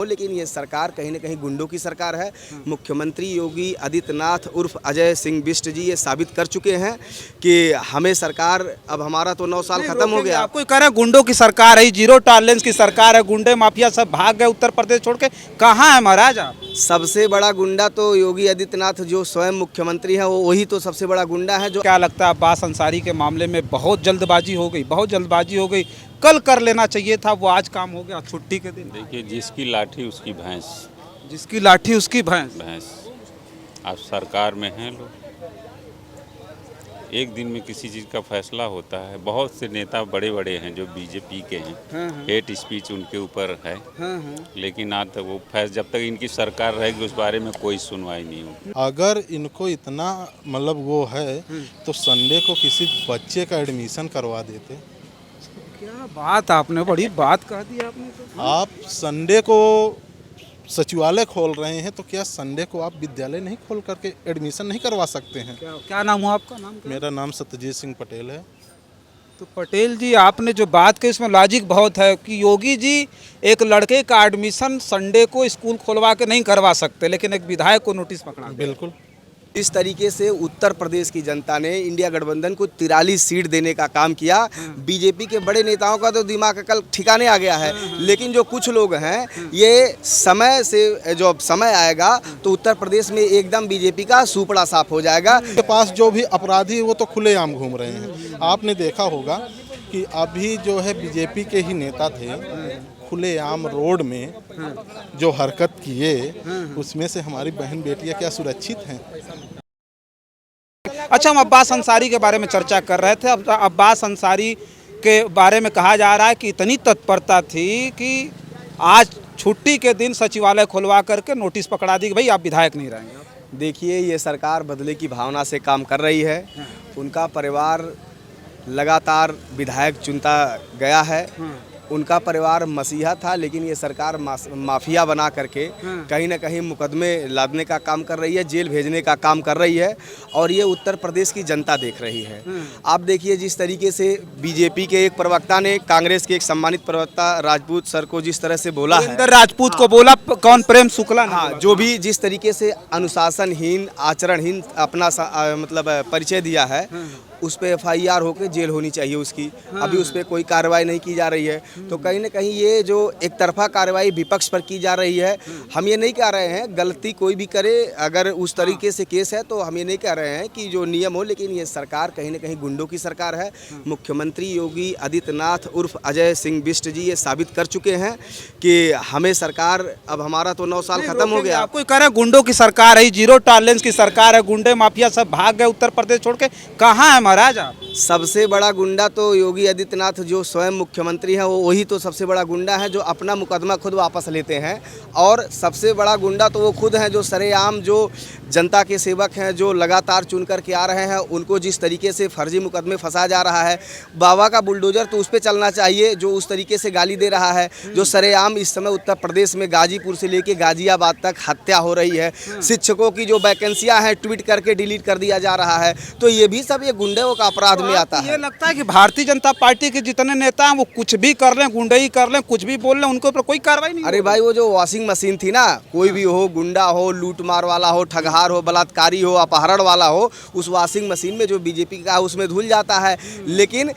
लेकिन ये सरकार कहीं न कहीं गुंडों की सरकार है। मुख्यमंत्री योगी आदित्यनाथ उर्फ अजय सिंह बिष्ट जी ये साबित कर चुके हैं कि हमें सरकार, अब हमारा तो 9 साल खत्म हो गया। आपको कह रहे हैं गुंडों की सरकार है, जीरो टॉलरेंस की सरकार है, गुंडे माफिया सब भाग गए उत्तर प्रदेश छोड़ के। कहाँ है महाराज आप? सबसे बड़ा गुंडा तो योगी आदित्यनाथ जो स्वयं मुख्यमंत्री है, वो वही तो सबसे बड़ा गुंडा है। जो क्या लगता है अब्बास अंसारी के मामले में बहुत जल्दबाजी हो गई, बहुत जल्दबाजी हो गई। कल कर लेना चाहिए था, वो आज काम हो गया छुट्टी के दिन। देखिए, जिसकी लाठी उसकी भैंस। जिसकी लाठी उसकी भैंस। आप सरकार में हैं लोग, एक दिन में किसी चीज़ का फैसला होता है। बहुत से नेता बड़े बड़े हैं जो बीजेपी के हैं, हेट स्पीच उनके ऊपर है, लेकिन आज तक वो जब तक इनकी सरकार रहेगी उस बारे में कोई सुनवाई नहीं होगी। अगर इनको इतना मतलब वो है तो संडे को किसी बच्चे का एडमिशन करवा देते। क्या बात, आपने बड़ी बात कह दी आपने तो। आप संडे को सचिवालय खोल रहे हैं तो क्या संडे को आप विद्यालय नहीं खोल करके एडमिशन नहीं करवा सकते हैं? क्या नाम हुआ आपका? नाम क्या? मेरा नाम सत्यजीत सिंह पटेल है। तो पटेल जी, आपने जो बात की इसमें लॉजिक बहुत है कि योगी जी एक लड़के का एडमिशन संडे को स्कूल खोलवा के नहीं करवा सकते, लेकिन एक विधायक को नोटिस पकड़ा। बिल्कुल। इस तरीके से उत्तर प्रदेश की जनता ने इंडिया गठबंधन को 43 सीट देने का काम किया। बीजेपी के बड़े नेताओं का तो दिमाग कल ठिकाने आ गया है, लेकिन जो कुछ लोग हैं, ये समय से जो समय आएगा तो उत्तर प्रदेश में एकदम बीजेपी का सुपड़ा साफ हो जाएगा। के पास जो भी अपराधी है वो तो खुलेआम घूम रहे हैं। आपने देखा होगा कि अभी जो है बीजेपी के ही नेता थे, खुलेआम रोड में जो हरकत किए, उसमें से हमारी बहन बेटियां क्या सुरक्षित हैं? अच्छा, हम अब्बास अंसारी के बारे में चर्चा कर रहे थे। अब अब्बास अंसारी के बारे में कहा जा रहा है कि इतनी तत्परता थी कि आज छुट्टी के दिन सचिवालय खुलवा करके नोटिस पकड़ा दी कि भाई आप विधायक नहीं रहेंगे। देखिए, ये सरकार बदले की भावना से काम कर रही है। उनका परिवार लगातार विधायक चुनता गया है। उनका परिवार मसीहा था, लेकिन ये सरकार माफिया बना करके कहीं ना कहीं मुकदमे लादने का काम कर रही है, जेल भेजने का काम कर रही है, और ये उत्तर प्रदेश की जनता देख रही है। आप देखिए, जिस तरीके से बीजेपी के एक प्रवक्ता ने कांग्रेस के एक सम्मानित प्रवक्ता राजपूत सर को जिस तरह से बोला है, राजपूत को बोला, कौन प्रेम शुक्ला, हाँ, जो भी जिस तरीके से अनुशासनहीन, आचरणहीन अपना मतलब परिचय दिया है, उस पर FIR होकर जेल होनी चाहिए उसकी। अभी उस पर कोई कार्रवाई नहीं की जा रही है। तो कहीं ना कहीं ये जो एक तरफा कार्रवाई विपक्ष पर की जा रही है, हम ये नहीं कह रहे हैं गलती कोई भी करे, अगर उस तरीके से केस है तो हम ये नहीं कह रहे हैं कि जो नियम हो, लेकिन ये सरकार कहीं ना कहीं गुंडों की सरकार है। मुख्यमंत्री योगी आदित्यनाथ उर्फ अजय सिंह बिष्ट जी ये साबित कर चुके हैं कि हमें सरकार, अब हमारा तो 9 साल खत्म हो गया। आपको कह रहे हैं गुंडों की सरकार है, जीरो टॉलरेंस की सरकार है, गुंडे माफिया सब भाग गए उत्तर प्रदेश छोड़ के। कहाँ है महाराज आप? सबसे बड़ा गुंडा तो योगी आदित्यनाथ जो स्वयं मुख्यमंत्री है, वो वही तो सबसे बड़ा गुंडा है, जो अपना मुकदमा खुद वापस लेते हैं। और सबसे बड़ा गुंडा तो वो खुद हैं, जो सरेआम जो जनता के सेवक हैं, जो लगातार चुन कर के आ रहे हैं, उनको जिस तरीके से फर्जी मुकदमे फंसाया जा रहा है। बाबा का बुलडोजर तो उस पर चलना चाहिए जो उस तरीके से गाली दे रहा है। जो सरेआम इस समय उत्तर प्रदेश में गाजीपुर से लेके गाजियाबाद तक हत्या हो रही है। शिक्षकों की जो वैकेंसियाँ हैं ट्वीट करके डिलीट कर दिया जा रहा है। तो ये भी सब ये गुंडों का अपराध में आता है। ये लगता है कि भारतीय जनता पार्टी के जितने नेता हैं वो कुछ भी कर लें, गुंडई कर लें, कुछ भी बोल लें, उनके ऊपर कोई कार्रवाई नहीं। अरे भाई, वो जो वॉशिंग मशीन थी ना, कोई भी हो, गुंडा हो, लूट मार वाला हो, ठगहार हो, बलात्कारी हो, अपहरण वाला हो, उस वॉशिंग मशीन में जो बीजेपी का है उसमें धुल जाता है। लेकिन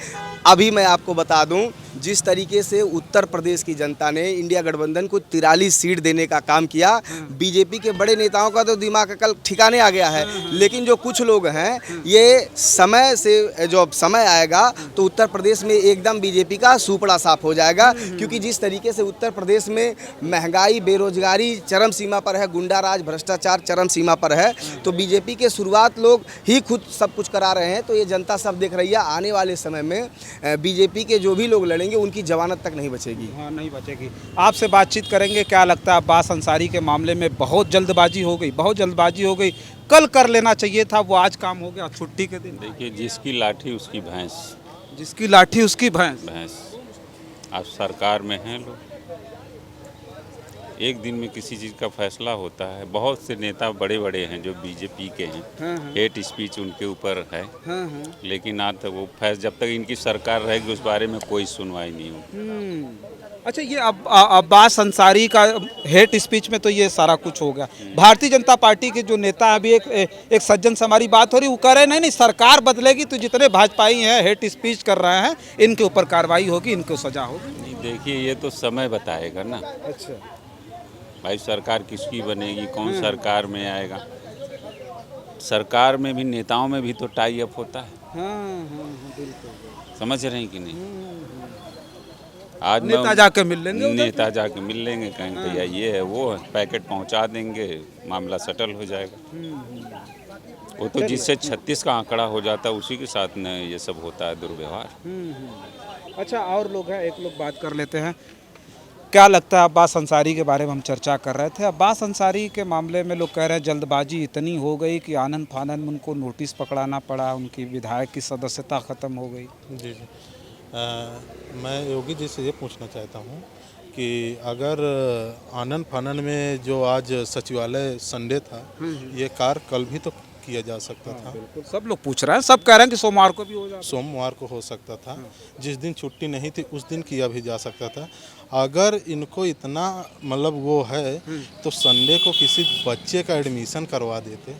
अभी मैं आपको बता दूं, जिस तरीके से उत्तर प्रदेश की जनता ने इंडिया गठबंधन को 43 सीट देने का काम किया, बीजेपी के बड़े नेताओं का तो दिमाग कल ठिकाने आ गया है, लेकिन जो कुछ लोग हैं, ये समय से जो समय आएगा तो उत्तर प्रदेश में एकदम बीजेपी का सुपड़ा साफ हो जाएगा। क्योंकि जिस तरीके से उत्तर प्रदेश में महंगाई, बेरोजगारी चरम सीमा पर है, गुंडाराज, भ्रष्टाचार चरम सीमा पर है, तो बीजेपी के शुरुआत लोग ही खुद सब कुछ करा रहे हैं। तो ये जनता सब देख रही है। आने वाले समय में बीजेपी के जो भी लोग लड़ेंगे उनकी जमानत तक नहीं बचेगी। हाँ, नहीं बचेगी। आपसे बातचीत करेंगे। क्या लगता है अब्बास अंसारी के मामले में बहुत जल्दबाजी हो गई, बहुत जल्दबाजी हो गई। कल कर लेना चाहिए था, वो आज काम हो गया छुट्टी के दिन। देखिए, जिसकी लाठी उसकी भैंस। जिसकी लाठी उसकी भैंस। आप सरकार में हैं लोग, एक दिन में किसी चीज़ का फैसला होता है। बहुत से नेता बड़े बड़े हैं जो बीजेपी के हैं, हेट स्पीच उनके ऊपर है, लेकिन आज तक वो जब तक इनकी सरकार रहेगी उस बारे में कोई सुनवाई नहीं होगी। अच्छा, ये अब अब्बास अंसारी का हेट स्पीच में तो ये सारा कुछ हो गया। भारतीय जनता पार्टी के जो नेता हैं, अभी एक सज्जन से हमारी बात हो रही, वो कह रहे हैं नहीं सरकार बदलेगी तो जितने भाजपाई हैं हेट स्पीच कर रहे हैं इनके ऊपर कार्रवाई होगी, इनको सजा होगी। नहीं, देखिए ये तो समय बताएगा ना अच्छा, भाई, सरकार किसकी बनेगी, कौन सरकार में आएगा। सरकार में भी, नेताओं में भी तो टाई अप होता है, बिल्कुल। समझ रहे हैं कि नहीं। आज नेता जाके मिल लेंगे उधर? नेता जाके मिल लेंगे, कहेंगे भैया ये है वो है, पैकेट पहुंचा देंगे, मामला सेटल हो जाएगा। वो तो जिससे 36 का आंकड़ा हो जाता है उसी के साथ में ये सब होता है दुर्व्यवहार। अच्छा, और लोग हैं, एक लोग बात कर लेते हैं। क्या लगता है, अब्बास अंसारी के बारे में हम चर्चा कर रहे थे। अब्बास अंसारी के मामले में लोग कह रहे हैं जल्दबाजी इतनी हो गई कि आनन फानन में उनको नोटिस पकड़ाना पड़ा, उनकी विधायक की सदस्यता ख़त्म हो गई। जी जी। मैं योगी जी से ये पूछना चाहता हूँ कि अगर आनन फानन में जो आज सचिवालय संडे था, ये कार्य कल भी तो किया जा सकता था। बिल्कुल, सब लोग पूछ रहे हैं, सब कह रहे हैं कि सोमवार को भी हो जाए। सोमवार को हो सकता था, जिस दिन छुट्टी नहीं थी उस दिन किया भी जा सकता था। अगर इनको इतना मतलब वो है तो संडे को किसी बच्चे का एडमिशन करवा देते।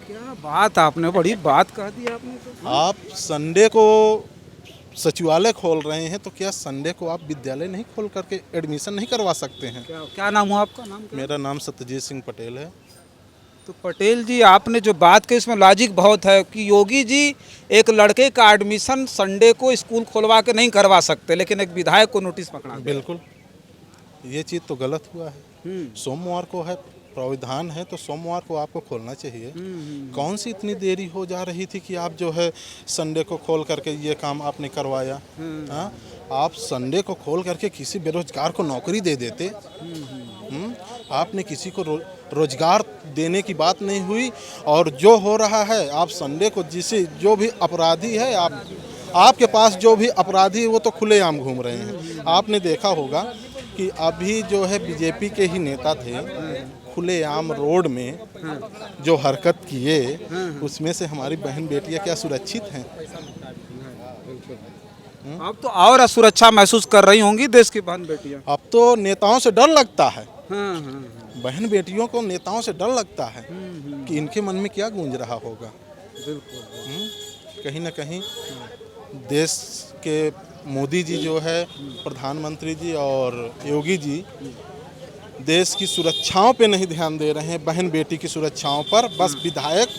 क्या बात, आपने बड़ी बात कह दी आपने तो। आप संडे को सचिवालय खोल रहे हैं तो क्या संडे को आप विद्यालय नहीं खोल करके एडमिशन नहीं करवा सकते हैं? क्या नाम हुआ आपका? नाम क्या? मेरा नाम सत्यजीत सिंह पटेल है। तो पटेल जी, आपने जो बात की इसमें लॉजिक बहुत है कि योगी जी एक लड़के का एडमिशन संडे को स्कूल खोलवा के नहीं करवा सकते, लेकिन एक विधायक को नोटिस पकड़ा। बिल्कुल, ये चीज़ तो गलत हुआ है। सोमवार को है, प्राविधान है तो सोमवार को आपको खोलना चाहिए। कौन सी इतनी देरी हो जा रही थी कि आप जो है संडे को खोल करके ये काम आपने करवाया? हाँ, आप संडे को खोल करके किसी बेरोजगार को नौकरी दे देते। आपने किसी को रोजगार देने की बात नहीं हुई। और जो हो रहा है, आप संडे को जो भी अपराधी है, आपके पास जो भी अपराधी है वो तो खुलेआम घूम रहे हैं। आपने देखा होगा कि अभी जो है बीजेपी के ही नेता थे, खुलेआम रोड में जो हरकत किए, उसमें से हमारी बहन बेटियां क्या सुरक्षित हैं? अब तो और असुरक्षा महसूस कर रही होंगी देश की बहन बेटियां। अब तो नेताओं से डर लगता है। बहन बेटियों को नेताओं से डर लगता है कि इनके मन में क्या गूंज रहा होगा। कहीं ना कहीं देश के मोदी जी जो है, प्रधानमंत्री जी और योगी जी देश की सुरक्षाओं पे नहीं ध्यान दे रहे हैं, बहन बेटी की सुरक्षाओं पर बस विधायक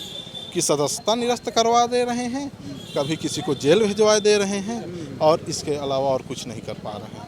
की सदस्यता निरस्त करवा दे रहे हैं, कभी किसी को जेल भिजवा दे रहे हैं और इसके अलावा और कुछ नहीं कर पा रहे हैं।